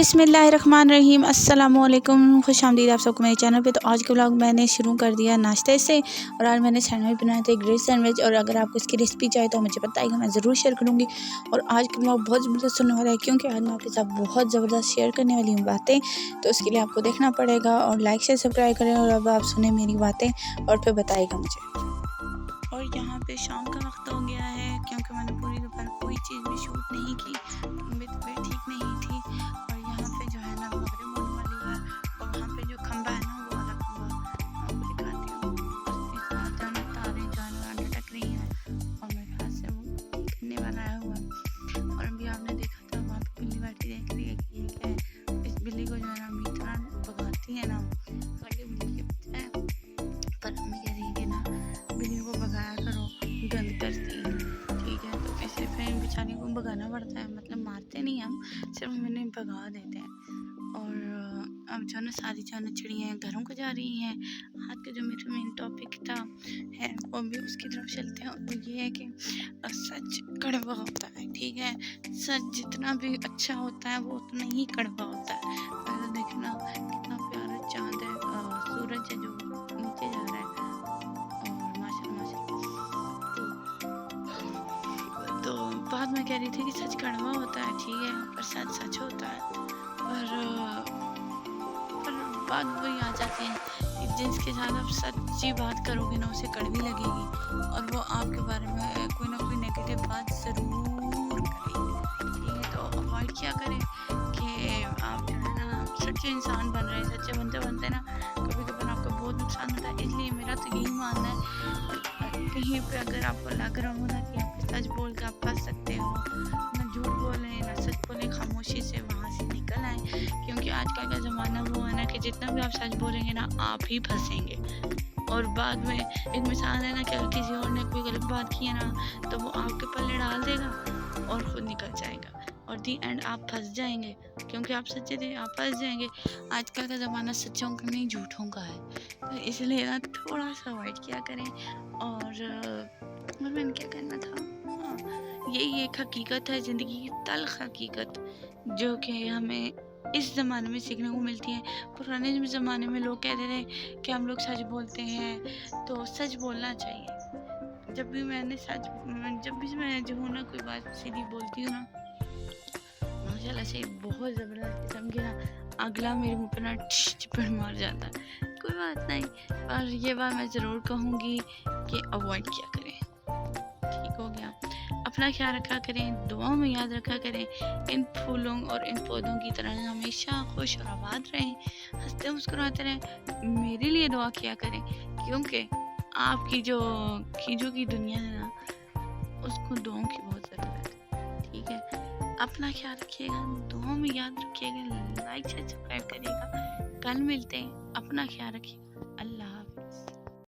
बिस्मिल्लाहिर्रहमानिर्रहीम। अस्सलामुअलैकुम, खुश आमदीद आप सबको मेरे चैनल पे। तो आज का व्लॉग मैंने शुरू कर दिया नाश्ते से, और आज मैंने सैंडविच बनाए थे, ग्रेट सैंडविच। और अगर आपको इसकी रेसिपी चाहिए तो मुझे बताइएगा, मैं ज़रूर शेयर करूँगी। और आज का व्लॉग बहुत ज़बरदस्त होने वाला है, क्योंकि आज मैं आपके साथ बहुत ज़बरदस्त शेयर करने वाली हूँ बातें। तो उसके लिए आपको देखना पड़ेगा, और लाइक से सब्सक्राइब करें, और अब आप सुने मेरी बातें और फिर बताइएगा मुझे। और यहाँ पे शाम का वक्त हो गया है, क्योंकि मैंने पूरी दोपहर कोई चीज़ भी शूट नहीं की, मेरी तबीयत ठीक नहीं थी। और यहाँ पे जो है ना मगरिब होने वाली है, और वहाँ पे जो खंबा है ना वो वाला खंबा आपको दिखाती हूँ। इस बार जाने तारे जानवर लटक रही हैं, और मेरे हाथ से वो गिरने वाला है हुआ। और अभी आपने देखा था वहाँ पे बिल्ली बैठी देख रही है कि ये क्या है। इस बिल्ली को जो है ना अम्मी इतना भगाती है ना, हालांकि बिल्ली के बच्चे हैं, पर अम्मी कह रही है कि ना बिल्ली को भगाया करो, गंद करती है, ठीक है। तो इसे फिर बेचारी को भगाना पड़ता है, मतलब मारते नहीं हम, सिर्फ हम इन्हें भगा देते हैं। और अब जो ना सारी जो ना चिड़ियाँ घरों को जा रही हैं। आज का जो मेरा मेन टॉपिक था है वो भी उसकी तरफ चलते हैं। और वो ये है कि सच कड़वा होता है, ठीक है। सच जितना भी अच्छा होता है वो उतना ही कड़वा होता है। पहले देखना कितना प्यारा चाँद है, सूरज है जो नीचे जा रहा है, और माशाल्लाह तो बात मैं कह रही थी कि सच कड़वा होता है, ठीक है, पर सच सच होता है। पर बात वही आ जाती है कि जिसके साथ आप सच्ची बात करोगे ना उसे कड़वी लगेगी, और वो आपके बारे में कोई ना कोई नेगेटिव बात ज़रूर करेगी, ठीक है। तो अवॉइड क्या करें कि आप जो है ना सच्चे इंसान बन रहे हैं, सच्चे बनते बनते ना कभी कभी आपको बहुत नुकसान होता है। इसलिए मेरा तो यही मानना है, कहीं पे अगर आपको लग रहा हो ना कि आप सच बोल के आप फंस सकते हो, ना झूठ बोलें ना सच बोलें, खामोशी से वहाँ से निकल आए। क्योंकि आजकल का ज़माना वो है ना कि जितना भी आप सच बोलेंगे ना आप ही फंसेंगे। और बाद में एक मिसाल है ना कि अगर किसी और ने कोई गलत बात की है ना तो वो आपके पल्ले डाल देगा और खुद निकल जाएगा, और दी एंड आप फंस जाएंगे। क्योंकि आप सच्चे थे, आप फंस जाएंगे। आजकल का ज़माना सच्चों का नहीं झूठों का है, तो इसलिए ना थोड़ा सा अवॉइड किया करें। और मैंने क्या करना था, हाँ, यही एक हकीकत है, ज़िंदगी की तल्ख हकीकत, जो कि हमें इस ज़माने में सीखने को मिलती है। पुराने ज़माने में लोग कहते थे कि हम लोग सच बोलते हैं, तो सच बोलना चाहिए। जब भी मैं जो हूँ ना कोई बात सीधी बोलती हूँ ना, माशाल्लाह से बहुत ज़बरदस्त किस्म की ना अगला मेरे मुँह पे ना चिपड़ मार जाता है। कोई बात नहीं, पर ये बात मैं ज़रूर कहूँगी कि अवॉइड किया करें, ठीक हो गया। अपना ख्याल रखा करें, दुआओं में याद रखा करें। इन फूलों और इन पौधों की तरह हमेशा खुश और आबाद रहें, हंसते मुस्कुराते रहें। मेरे लिए दुआ किया करें, क्योंकि आपकी जो खींचों की दुनिया है ना उसको दुआओं की बहुत ज़रूरत है, ठीक है। अपना ख्याल रखिएगा, दुआओं में याद रखिएगा, लाइक से सब्सक्राइब करिएगा। कल मिलते हैं, अपना ख्याल रखिएगा।